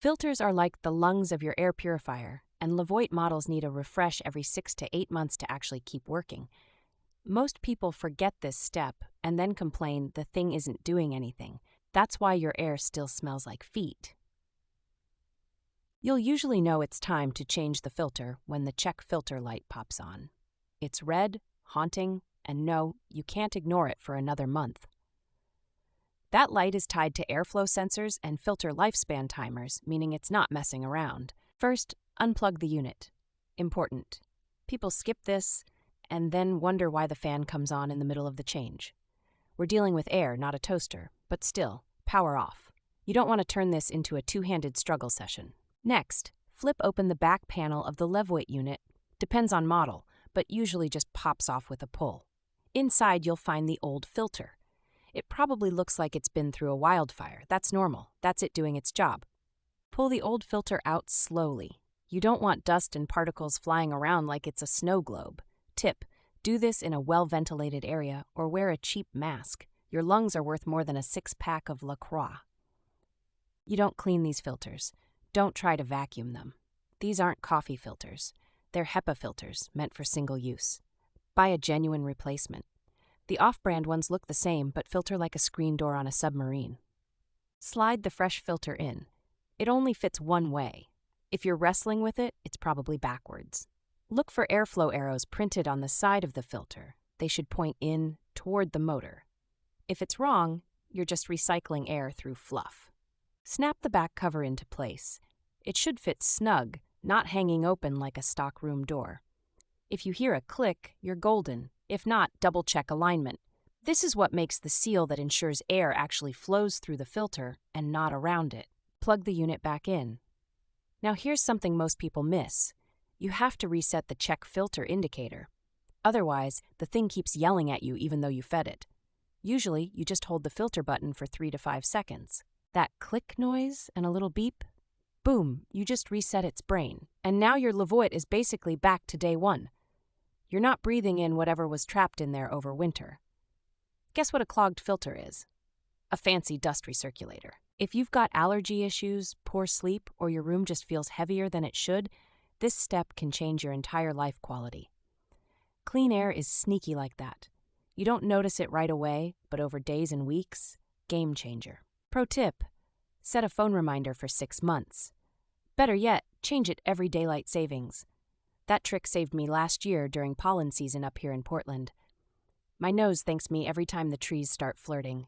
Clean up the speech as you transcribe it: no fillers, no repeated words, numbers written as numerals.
Filters are like the lungs of your air purifier, and Levoit models need a refresh every 6 to 8 months to actually keep working. Most people forget this step and then complain the thing isn't doing anything. That's why your air still smells like feet. You'll usually know it's time to change the filter when the check filter light pops on. It's red, haunting, and no, you can't ignore it for another month. That light is tied to airflow sensors and filter lifespan timers, meaning it's not messing around. First, unplug the unit. Important. People skip this and then wonder why the fan comes on in the middle of the change. We're dealing with air, not a toaster, but still, power off. You don't want to turn this into a two-handed struggle session. Next, flip open the back panel of the Levoit unit. Depends on model, but usually just pops off with a pull. Inside, you'll find the old filter. It probably looks like it's been through a wildfire. That's normal. That's it doing its job. Pull the old filter out slowly. You don't want dust and particles flying around like it's a snow globe. Tip: do this in a well-ventilated area or wear a cheap mask. Your lungs are worth more than a 6-pack of LaCroix. You don't clean these filters. Don't try to vacuum them. These aren't coffee filters. They're HEPA filters meant for single use. Buy a genuine replacement. The off-brand ones look the same but filter like a screen door on a submarine. Slide the fresh filter in. It only fits one way. If you're wrestling with it, it's probably backwards. Look for airflow arrows printed on the side of the filter. They should point in toward the motor. If it's wrong, you're just recycling air through fluff. Snap the back cover into place. It should fit snug, not hanging open like a stockroom door. If you hear a click, you're golden. If not, double-check alignment. This is what makes the seal that ensures air actually flows through the filter and not around it. Plug the unit back in. Now here's something most people miss. You have to reset the check filter indicator. Otherwise, the thing keeps yelling at you even though you fed it. Usually, you just hold the filter button for 3 to 5 seconds. That click noise and a little beep, boom, you just reset its brain. And now your Levoit is basically back to day one. You're not breathing in whatever was trapped in there over winter. Guess what a clogged filter is? A fancy dust recirculator. If you've got allergy issues, poor sleep, or your room just feels heavier than it should, this step can change your entire life quality. Clean air is sneaky like that. You don't notice it right away, but over days and weeks, game changer. Pro tip: set a phone reminder for 6 months. Better yet, change it every daylight savings. That trick saved me last year during pollen season up here in Portland. My nose thanks me every time the trees start flirting.